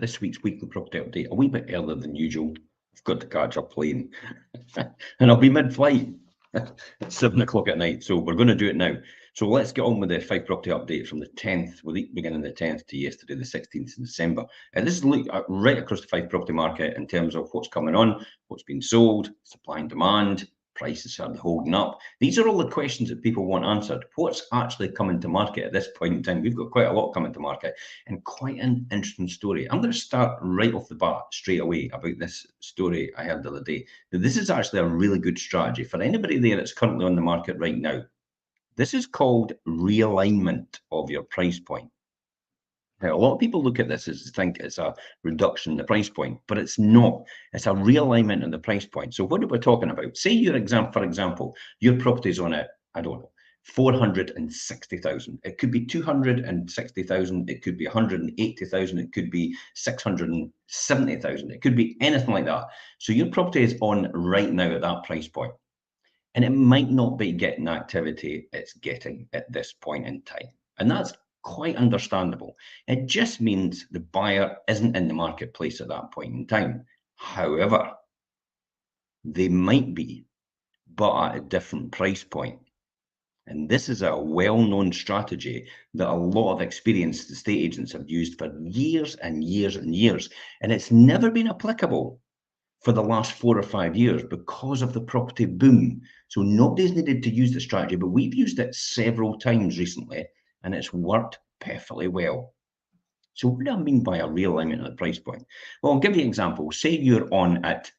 this week's weekly property update a wee bit earlier than usual. I've got to catch a plane and I'll be mid-flight at 7 o'clock at night. So we're going to do it now. So let's get on with the Fife Property update from the 10th, week beginning the 10th to yesterday, the 16th of December. And this is look right across the Fife property market in terms of what's coming on, what's been sold, supply and demand, prices are holding up. These are all the questions that people want answered. What's actually coming to market at this point in time? We've got quite a lot coming to market and quite an interesting story. I'm going to start right off the bat straight away about this story I heard the other day. Now, this is actually a really good strategy for anybody there that's currently on the market right now. This is called realignment of your price point. Now, a lot of people look at this as think it's a reduction in the price point, but it's not. It's a realignment in the price point. So what are we talking about? Say your for example, your property's on at, I don't know, 460,000. It could be 260,000. It could be 180,000. It could be 670,000. It could be anything like that. So your property is on right now at that price point. And it might not be getting activity it's getting at this point in time. And that's quite understandable. It just means the buyer isn't in the marketplace at that point in time. However, they might be, but at a different price point. And this is a well-known strategy that a lot of experienced estate agents have used for years and years and years. And it's never been applicable for the last 4 or 5 years because of the property boom. So nobody's needed to use the strategy, but we've used it several times recently and it's worked perfectly well. So what do I mean by a realignment of the price point? Well, I'll give you an example. Say you're on at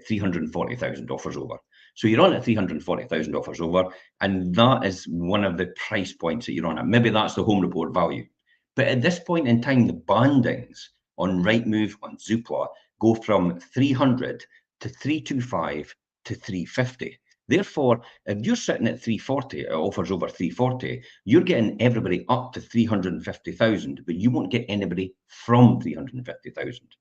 340,000 offers over. So you're on at 340,000 offers over, and that is one of the price points that you're on at. Maybe that's the home report value. But at this point in time, the bandings on Rightmove, on Zoopla, go from 300 to 325 to 350. Therefore, if you're sitting at 340, it offers over 340, you're getting everybody up to 350,000, but you won't get anybody from 350,000.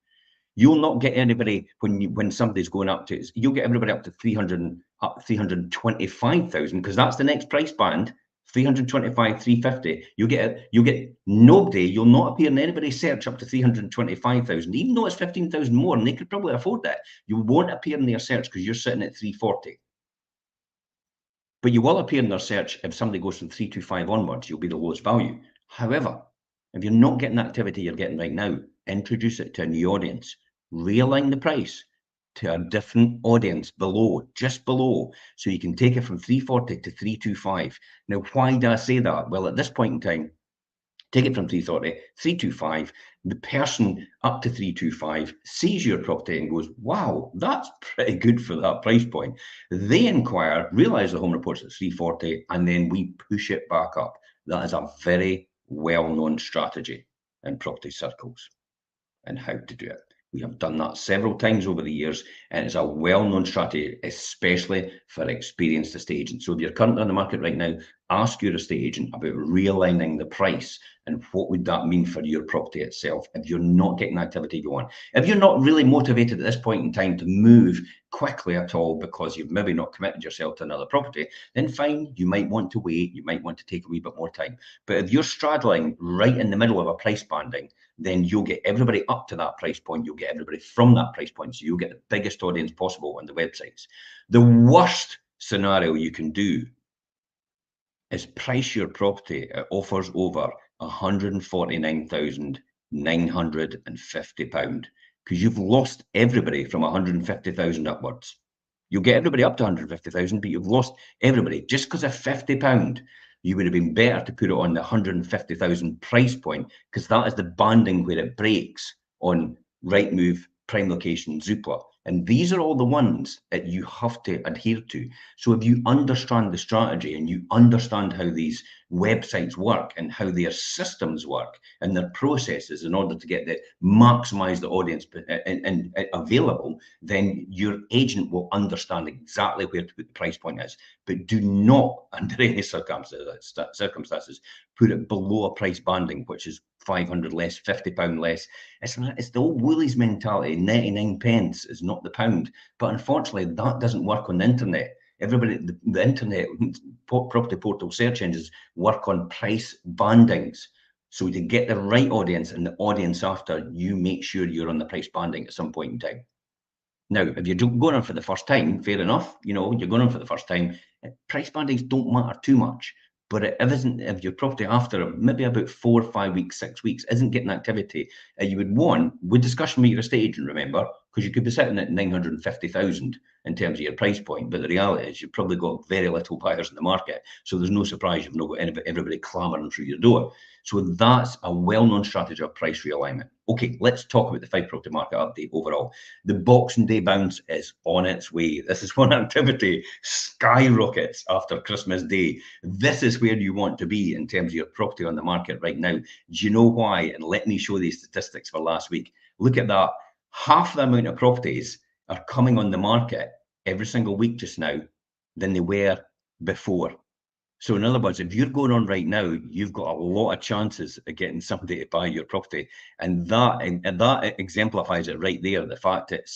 You'll not get anybody when somebody's going up to, you'll get everybody up to 325,000 because that's the next price band. 325, 350. You'll get nobody. You'll not appear in anybody's search up to 325,000, even though it's 15,000 more, and they could probably afford that. You won't appear in their search because you're sitting at 340. But you will appear in their search if somebody goes from 325 onwards. You'll be the lowest value. However, if you're not getting the activity you're getting right now, introduce it to a new audience. Realign the price to a different audience below, just below, so you can take it from 340 to 325. Now, why do I say that? Well, at this point in time, take it from 340, 325, the person up to 325 sees your property and goes, wow, that's pretty good for that price point. They inquire, realize the home report's at 340, and then we push it back up. That is a very well-known strategy in property circles and how to do it. We have done that several times over the years, and it's a well-known strategy, especially for experienced estate agents. So if you're currently on the market right now, ask your estate agent about realigning the price and what would that mean for your property itself if you're not getting the activity you want. If you're not really motivated at this point in time to move quickly at all because you've maybe not committed yourself to another property, then fine, you might want to wait, you might want to take a wee bit more time. But if you're straddling right in the middle of a price banding, then you'll get everybody up to that price point. You'll get everybody from that price point. So you'll get the biggest audience possible on the websites. The worst scenario you can do is price your property at offers over £149,950 because you've lost everybody from 150,000 upwards. You'll get everybody up to 150,000, but you've lost everybody just because of £50. You would have been better to put it on the 150,000 price point because that is the banding where it breaks on Rightmove, Prime Location, Zoopla. And these are all the ones that you have to adhere to. So if you understand the strategy and you understand how these websites work and how their systems work and their processes in order to get the maximize the audience and available, then your agent will understand exactly where to put the price point is. But do not, under any circumstances, put it below a price banding, which is 500 less, £50 less. It's the old Woolies mentality. 99 pence is not the pound. But unfortunately, that doesn't work on the internet. Everybody, the internet, property portal search engines work on price bandings. So to get the right audience and the audience after, you make sure you're on the price banding at some point in time. Now, if you're going on for the first time, fair enough, you know, you're going on for the first time, price bandings don't matter too much. But if your property after maybe about 4 or 5 weeks, 6 weeks isn't getting activity, you would want, with discussion with your estate agent, remember, because you could be sitting at 950,000 in terms of your price point, but the reality is you've probably got very little buyers in the market, so there's no surprise you've not got everybody clamouring through your door. So that's a well-known strategy of price realignment. Okay, let's talk about the Fife property market update overall. The Boxing Day bounce is on its way. This is when activity skyrockets after Christmas Day. This is where you want to be in terms of your property on the market right now. Do you know why? And let me show these statistics for last week. Look at that. Half the amount of properties are coming on the market every single week just now than they were before. So in other words, if you're going on right now, you've got a lot of chances of getting somebody to buy your property. And that exemplifies it right there. The fact that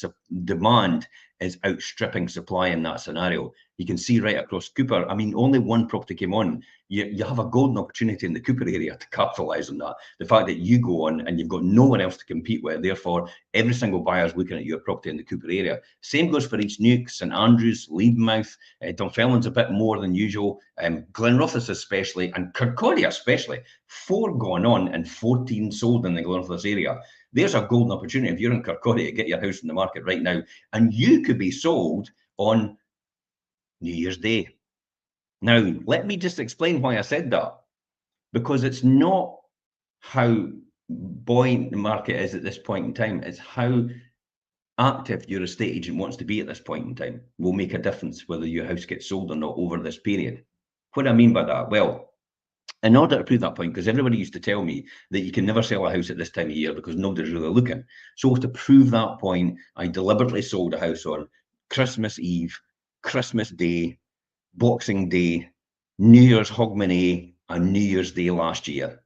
demand is outstripping supply in that scenario. You can see right across Cooper. I mean, only one property came on. You have a golden opportunity in the Cooper area to capitalise on that. The fact that you go on and you've got no one else to compete with, therefore every single buyer is looking at your property in the Cooper area. Same goes for East Neuk, St Andrews, Leedmouth, Dunfermline's a bit more than usual, Glenrothes especially, and Kirkcaldy especially. 4 gone on and 14 sold in the Glenrothes area. There's a golden opportunity if you're in Kirkcaldy to get your house in the market right now, and you could be sold on New Year's Day. Now, let me just explain why I said that, because it's not how buoyant the market is at this point in time, it's how active your estate agent wants to be at this point in time will make a difference whether your house gets sold or not over this period. What do I mean by that? Well, in order to prove that point, because everybody used to tell me that you can never sell a house at this time of year because nobody's really looking. So to prove that point, I deliberately sold a house on Christmas Eve, Christmas Day, Boxing Day, New Year's Hogmanay, and New Year's Day last year.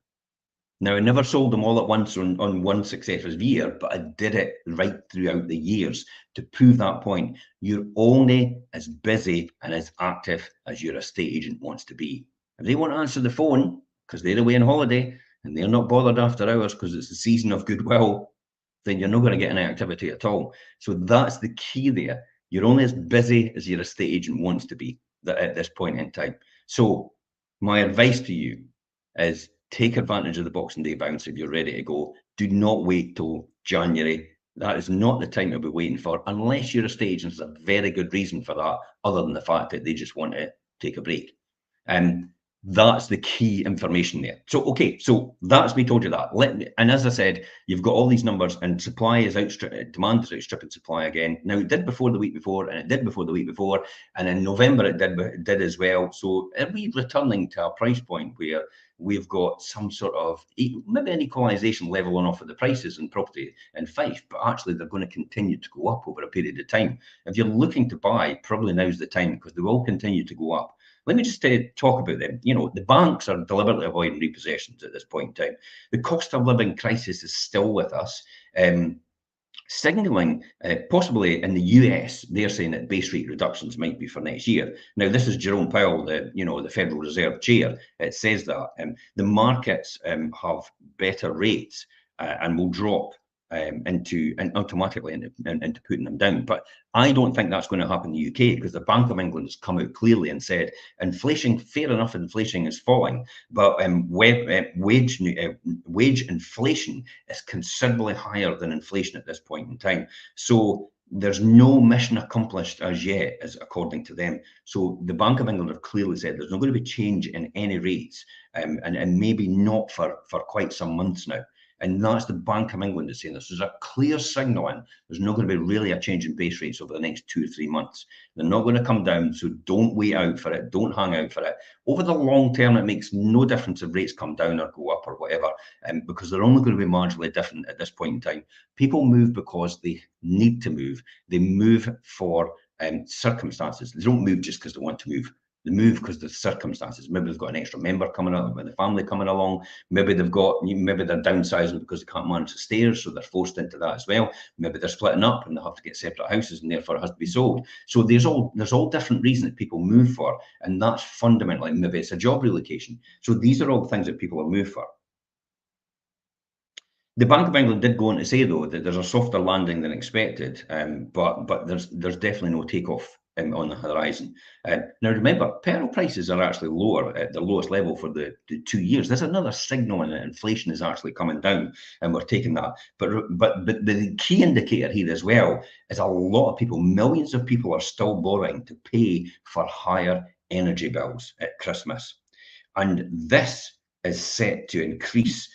Now, I never sold them all at once on one successive year, but I did it right throughout the years to prove that point. You're only as busy and as active as your estate agent wants to be. If they won't answer the phone because they're away on holiday and they're not bothered after hours because it's the season of goodwill, then you're not going to get any activity at all. So that's the key there. You're only as busy as your estate agent wants to be at this point in time. So my advice to you is take advantage of the Boxing Day bounce if you're ready to go. Do not wait till January. That is not the time to be waiting for, unless your estate agent has a very good reason for that, other than the fact that they just want to take a break. And that's the key information there. So, okay, so that's me told you that. And as I said, you've got all these numbers and supply is demand is outstripping supply again. Now, it did before the week before, and it did before the week before, and in November it did as well. So are we returning to a price point where we've got some sort of maybe an equalisation leveling off of the prices in property in Fife, but actually they're going to continue to go up over a period of time. If you're looking to buy, probably now's the time because they will continue to go up. Let me just talk about them. You know, the banks are deliberately avoiding repossessions at this point in time. The cost of living crisis is still with us. Signaling possibly in the US, they're saying that base rate reductions might be for next year. Now, this is Jerome Powell, the Federal Reserve chair. It says that the markets have better rates and will drop automatically into putting them down. But I don't think that's going to happen in the UK because the Bank of England has come out clearly and said inflation, fair enough, inflation is falling, but wage inflation is considerably higher than inflation at this point in time. So there's no mission accomplished as yet, as according to them. So the Bank of England have clearly said there's not going to be change in any rates, and maybe not for quite some months now. And that's the Bank of England is saying this. There's a clear signaling there's not going to be really a change in base rates over the next 2 or 3 months. They're not going to come down, so don't wait out for it. Don't hang out for it. Over the long term, it makes no difference if rates come down or go up or whatever, because they're only going to be marginally different at this point in time. People move because they need to move. They move for circumstances. They don't move just because they want to move. They move because the circumstances. Maybe they've got an extra member coming up with the family coming along. Maybe they're downsizing because they can't manage the stairs, so they're forced into that as well. Maybe they're splitting up and they have to get separate houses, and therefore it has to be sold. So there's all different reasons that people move for, and that's fundamentally maybe it's a job relocation. So these are all things that people have moved for. The Bank of England did go on to say, though, that there's a softer landing than expected, but there's definitely no takeoff on the horizon. Now, remember, petrol prices are actually lower at the lowest level for the 2 years. There's another signal in that inflation is actually coming down, and we're taking that. But the key indicator here as well is a lot of people, millions of people, are still borrowing to pay for higher energy bills at Christmas. And this is set to increase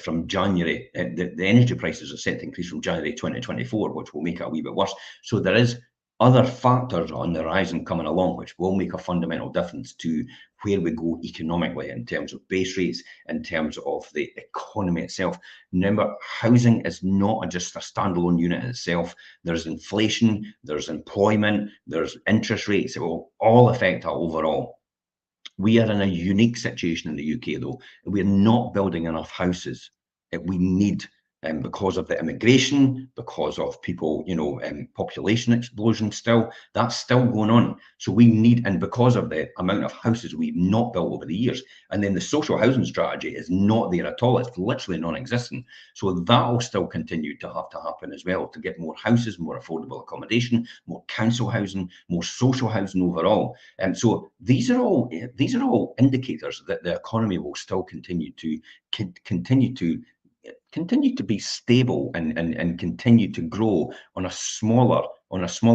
from January. The energy prices are set to increase from January 2024, which will make it a wee bit worse. So there is other factors on the horizon coming along, which will make a fundamental difference to where we go economically in terms of base rates, in terms of the economy itself. Remember, housing is not just a standalone unit in itself. There's inflation, there's employment, there's interest rates. It will all affect our overall. We are in a unique situation in the UK, though. We're not building enough houses that we need because of the immigration, because of people, population explosion still. That's still going on. So we need, and because of the amount of houses we've not built over the years, and then the social housing strategy is not there at all. It's literally non-existent. So that will still continue to have to happen as well, to get more houses, more affordable accommodation, more council housing, more social housing overall. And so these are all indicators that the economy will still continue to be stable and continue to grow on a smaller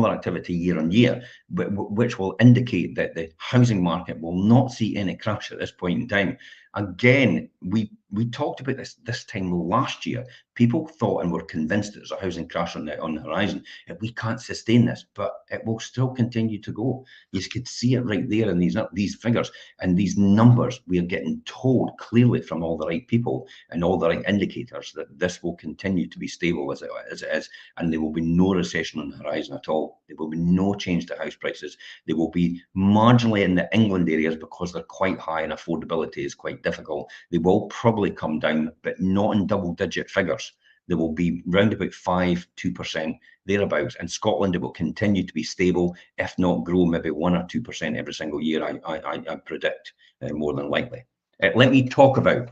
activity year on year, which will indicate that the housing market will not see any crash at this point in time. Again, we talked about this time last year. People thought and were convinced that there's a housing crash on the horizon, and we can't sustain this, but it will still continue to go. You could see it right there in these figures and these numbers. We are getting told clearly from all the right people and all the right indicators that this will continue to be stable as it is, and there will be no recession on the horizon at all. There will be no change to house prices. They will be marginally in the England areas because they're quite high and affordability is quite difficult. They will probably come down, but not in double-digit figures. They will be round about 2% thereabouts. In Scotland, it will continue to be stable, if not grow maybe 1 or 2% every single year. I predict more than likely. Let me talk about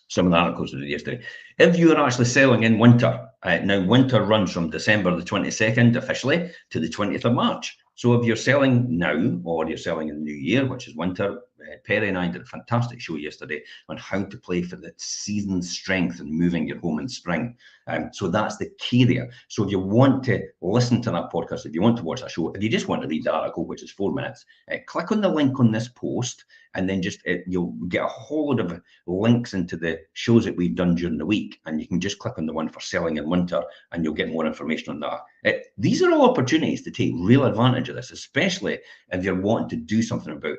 some of the articles we did yesterday. If you are actually selling in winter, now winter runs from December the 22nd officially to the 20th of March. So if you're selling now or you're selling in the new year, which is winter, Perry and I did a fantastic show yesterday on how to play for the season's strength and moving your home in spring. So that's the key there. So if you want to listen to that podcast, if you want to watch that show, if you just want to read the article, which is 4 minutes, click on the link on this post, and then just you'll get a whole lot of links into the shows that we've done during the week, and you can just click on the one for selling in winter, and you'll get more information on that. These are all opportunities to take real advantage of this, especially if you're wanting to do something about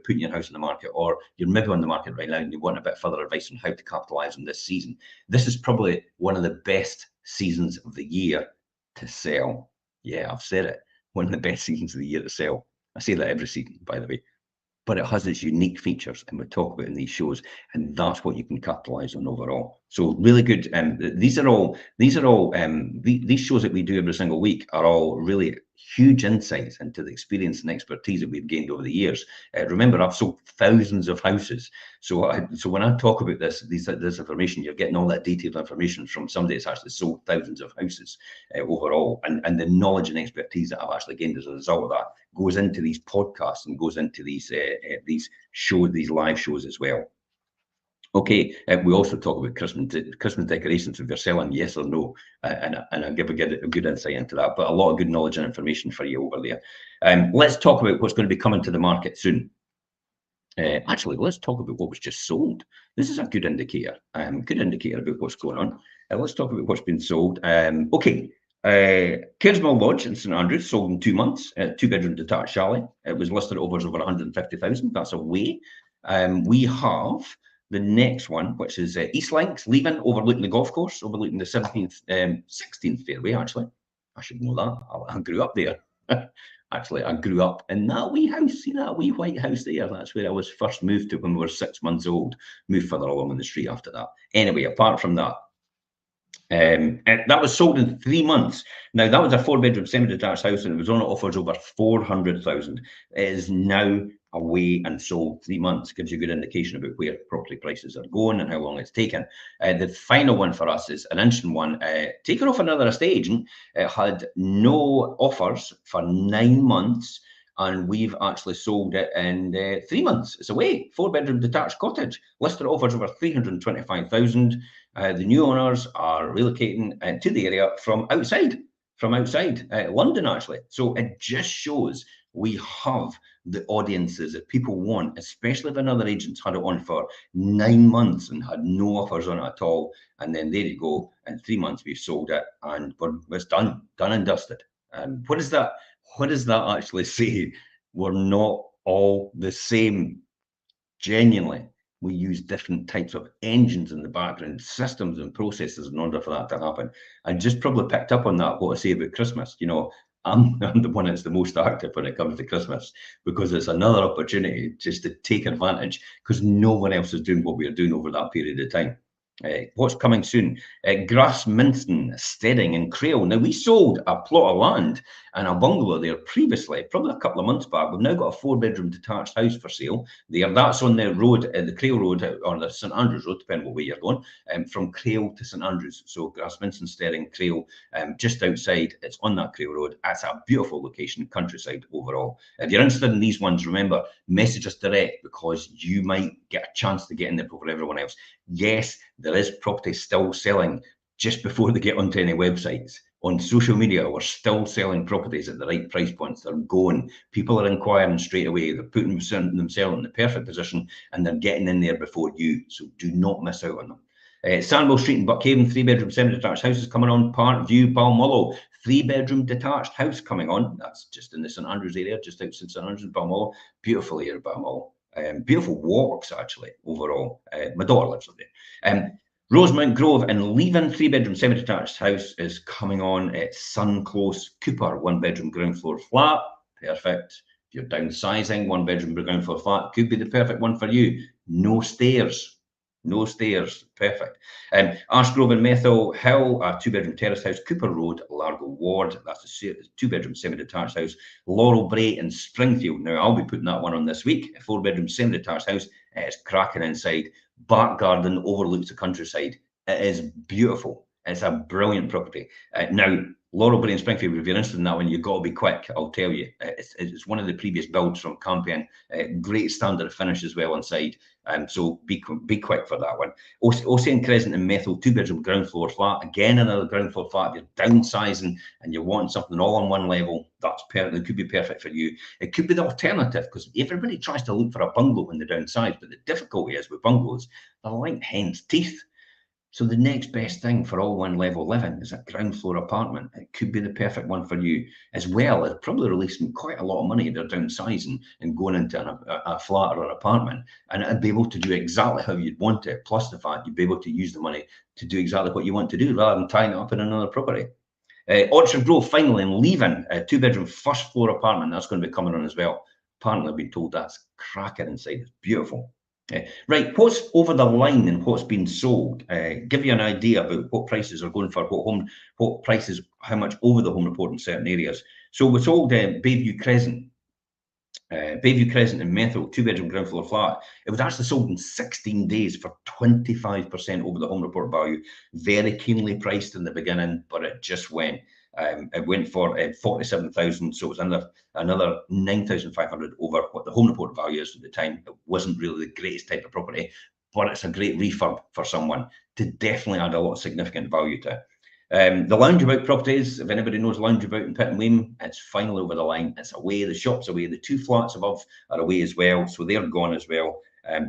putting your house on the market, or you're maybe on the market right now and you want a bit further advice on how to capitalize on this season. This is probably one of the best seasons of the year to sell. Yeah, I've said it. One of the best seasons of the year to sell. I say that every season, by the way. But it has its unique features, and we talk about in these shows, and that's what you can capitalize on overall. So really good. These shows that we do every single week are all really huge insights into the experience and expertise that we've gained over the years. Remember, I've sold thousands of houses, so when I talk about this information, you're getting all that detailed information from somebody that's actually sold thousands of houses overall, and the knowledge and expertise that I've actually gained as a result of that goes into these podcasts and goes into these live shows as well. Okay, we also talk about Christmas decorations, if you're selling, yes or no, and I'll give a good insight into that, but a lot of good knowledge and information for you over there. Let's talk about what's going to be coming to the market soon. Actually, let's talk about what was just sold. This is a good indicator about what's going on. Let's talk about what's been sold. Okay, Cairnsmill Lodge in St Andrews sold in 2 months, 2-bedroom detached chalet. It was listed over 150,000. That's away. We have the next one, which is East Links, Leven, overlooking the golf course, overlooking the 16th fairway, actually. I should know that. I grew up there. Actually, I grew up in that wee house. See that wee white house there? That's where I was first moved to when we were 6 months old. Moved further along on the street after that. Anyway, apart from that, And that was sold in 3 months. Now, that was a 4-bedroom semi-detached house, and it was on offers over 400,000. It is now away and sold 3 months. Gives you a good indication about where property prices are going and how long it's taken. The final one for us is an interesting one. Taken off another estate agent. It had no offers for 9 months, and we've actually sold it in 3 months. It's away. 4-bedroom detached cottage. Listed offers over 325,000. The new owners are relocating to the area from outside London, actually. So it just shows we have the audiences that people want, especially if another agent's had it on for 9 months and had no offers on it at all. And then there you go. In 3 months, we've sold it, and it's done and dusted. What does that actually say? We're not all the same. Genuinely, we use different types of engines in the background, systems and processes in order for that to happen. I just probably picked up on that, what I say about Christmas. You know, I'm the one that's the most active when it comes to Christmas, because it's another opportunity just to take advantage, because no one else is doing what we are doing over that period of time. What's coming soon? Grasminston, Stedding and Crail. Now, we sold a plot of land and a bungalow there previously, probably a couple of months back. We've now got a 4-bedroom detached house for sale there. That's on the road, the Crail Road, or the St Andrews Road, depending on where you're going, from Crail to St Andrews. So Grasminston, Stedding, Crail, just outside. It's on that Crail Road. That's a beautiful location, countryside overall. If you're interested in these ones, remember, message us direct, because you might get a chance to get in there before everyone else. Yes, there is property still selling just before they get onto any websites. On social media, we're still selling properties at the right price points. They're going. People are inquiring straight away. They're putting themselves in the perfect position, and they're getting in there before you. So do not miss out on them. Sandwell Street in Buckhaven, 3-bedroom semi-detached house is coming on. Parkview, Balmullo, 3-bedroom detached house coming on. That's just in the St Andrews area, just outside St Andrews, Balmullo. Beautiful area, Balmullo. Beautiful walks, actually, overall. My daughter lives up there. Rosemount Grove in Leven, 3-bedroom semi-detached house is coming on at Sun Close, Cooper, 1-bedroom ground floor flat. Perfect. If you're downsizing, 1-bedroom ground floor flat could be the perfect one for you. No stairs. No stairs. Perfect. Ashgrove and Methil Hill, a 2-bedroom terrace house, Cooper Road, Largo Ward. That's a 2-bedroom semi-detached house. Laurel Bray in Springfield. Now, I'll be putting that one on this week. A 4-bedroom semi-detached house. It's cracking inside. Back garden overlooks the countryside. It is beautiful. It's a brilliant property. Now, Laurel Bray in Springfield, if you're interested in that one, you've got to be quick, I'll tell you. It's one of the previous builds from Campion. Great standard of finish as well inside. So be quick for that one. Ocean Crescent and Methil, 2-bedroom ground floor flat. Again, another ground floor flat. If you're downsizing and you're wanting something all on one level, that's perfect. It could be perfect for you. It could be the alternative, because everybody tries to look for a bungalow when they downsize, but the difficulty is with bungalows, they're like hen's teeth. So the next best thing for all one level living is a ground floor apartment. It could be the perfect one for you, as well as probably releasing quite a lot of money if they're downsizing and going into a flat or an apartment, and it'd be able to do exactly how you'd want it. Plus the fact you'd be able to use the money to do exactly what you want to do, rather than tying it up in another property. Orchard Grove, finally, in Leven, a 2-bedroom first floor apartment. That's going to be coming on as well. Apparently, I've been told that's cracking inside. It's beautiful. Right, what's over the line and what's been sold? Give you an idea about what prices are going for, what prices, how much over the home report in certain areas. So we sold Bayview Crescent. Bayview Crescent in Methil, 2-bedroom ground floor flat. It was actually sold in 16 days for 25% over the home report value. Very keenly priced in the beginning, but it just went. It went for 47,000, so it was another 9,500 over what the home report value is at the time. It wasn't really the greatest type of property, but it's a great refurb for someone to definitely add a lot of significant value to. The Loungeabout Properties, if anybody knows Loungeabout in Pitt and Weem, it's finally over the line. It's away, the shop's away, the 2 flats above are away as well, so they're gone as well.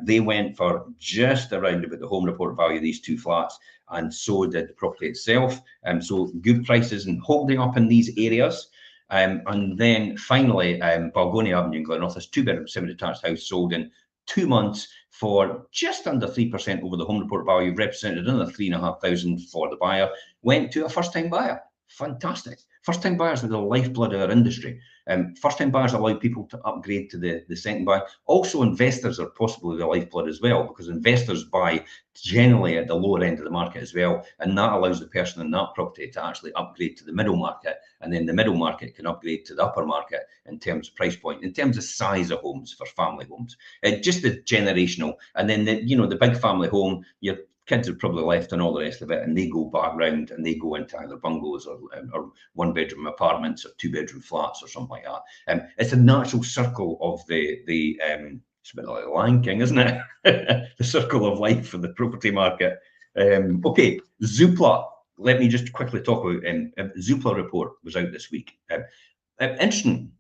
They went for just around about the home report value of these 2 flats, and so did the property itself. So good prices and holding up in these areas. And then finally, Balgonia Avenue in Glenorchy, 2-bedroom semi-detached house sold in 2 months for just under 3% over the home report value, represented another 3,500 for the buyer. Went to a first-time buyer. Fantastic. First-time buyers are the lifeblood of our industry. First-time buyers allow people to upgrade to the second buy. Also, investors are possibly the lifeblood as well, because investors buy generally at the lower end of the market as well, and that allows the person in that property to actually upgrade to the middle market, and then the middle market can upgrade to the upper market in terms of price point, in terms of size of homes for family homes. Just the generational, and then the big family home, your kids are probably left and all the rest of it, and they go back round and they go into either bungalows or one-bedroom apartments or two-bedroom flats or something like that. It's a natural circle of it's a bit like the Lion King, isn't it? The circle of life for the property market. Okay, Zoopla. Let me just quickly talk about Zoopla report was out this week. Interesting.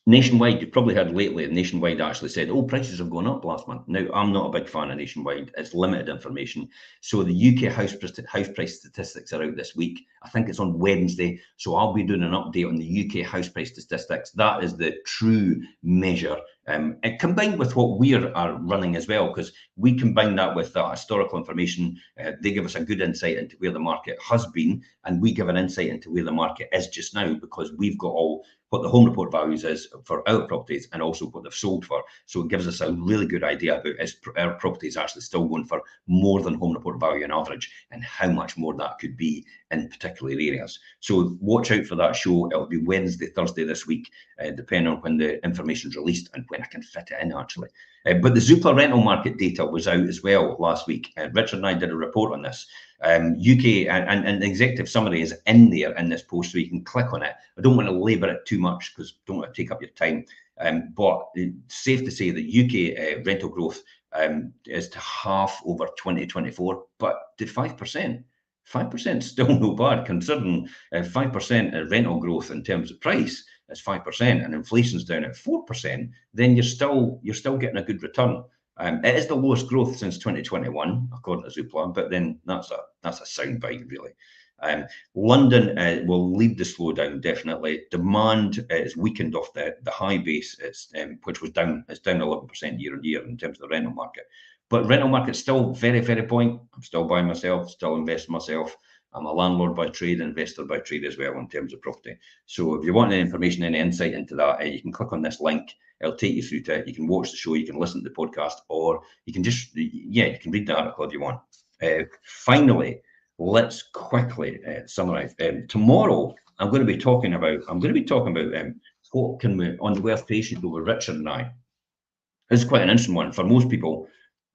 Nationwide, you've probably heard lately, Nationwide actually said, oh, prices have gone up last month. Now, I'm not a big fan of Nationwide. It's limited information. So the UK house price statistics are out this week. I think it's on Wednesday. So I'll be doing an update on the UK house price statistics. That is the true measure. And combined with what we are running as well, because we combine that with that historical information. They give us a good insight into where the market has been, and we give an insight into where the market is just now, because we've got all what the home report values is for our properties and also what they've sold for. So it gives us a really good idea about is our properties actually still going for more than home report value on average, and how much more that could be in particular areas. So watch out for that show. It'll be Wednesday, Thursday this week, depending on when the information is released and when I can fit it in actually. But the Zoopla rental market data was out as well last week. Richard and I did a report on this. UK and the executive summary is in there in this post, so you can click on it. I don't want to labour it too much because I don't want to take up your time. But it's safe to say that UK rental growth is to half over 2024, but to 5%. 5% still no bad, considering 5% rental growth in terms of price is 5%, and inflation's down at 4%. Then you're still getting a good return. It is the lowest growth since 2021, according to Zoopla, but then that's a soundbite really. London will lead the slowdown definitely. Demand is weakened off the high base, which was down. It's down 11% year on year in terms of the rental market. But rental market's still very, very buoyant. I'm still buying myself, still investing myself. I'm a landlord by trade, investor by trade as well in terms of property. So if you want any information, any insight into that, you can click on this link. It'll take you through to it. You can watch the show, you can listen to the podcast, or you can just, you can read the article if you want. Finally, let's quickly summarize. Tomorrow, I'm going to be talking about what can we, on the wealth creation show with Richard and I. It's quite an interesting one for most people.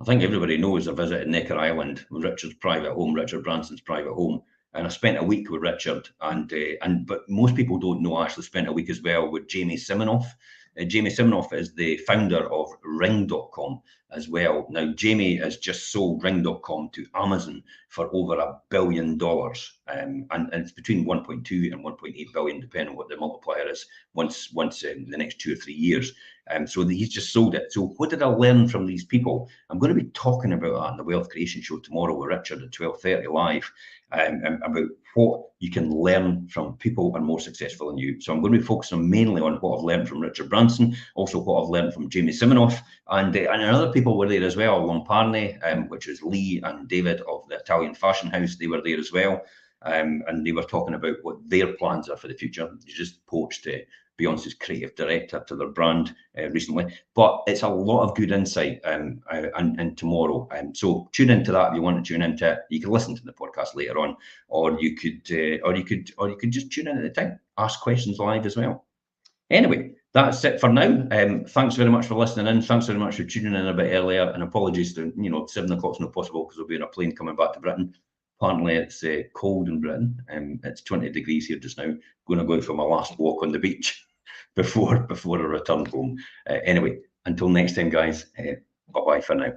I think everybody knows I visited Necker Island, Richard's private home, Richard Branson's private home, and I spent a week with Richard. But most people don't know I actually spent a week as well with Jamie Siminoff. Jamie Siminoff is the founder of Ring.com as well. Now, Jamie has just sold Ring.com to Amazon for over $1 billion. And it's between 1.2 and 1.8 billion, depending on what the multiplier is once in the next 2 or 3 years. So he's just sold it. So what did I learn from these people? I'm going to be talking about that on the Wealth Creation Show tomorrow with Richard at 12:30 live, about what you can learn from people who are more successful than you. So I'm going to be focusing mainly on what I've learned from Richard Branson, also what I've learned from Jamie Siminoff, and other people were there as well. Lomparni, which is Lee and David of the Italian Fashion House, they were there as well. And they were talking about what their plans are for the future. They just poached Beyonce's creative director to their brand recently, but it's a lot of good insight and tomorrow. So tune into that if you want to tune into it. You can listen to the podcast later on, or you could just tune in at the time. Ask questions live as well. Anyway, that's it for now. Thanks very much for listening in. Thanks very much for tuning in a bit earlier, and apologies to 7 o'clock's not possible because we'll be on a plane coming back to Britain. Apparently it's cold in Britain. It's 20 degrees here just now. Going to go for my last walk on the beach before I return home. Anyway, until next time, guys. Bye-bye for now.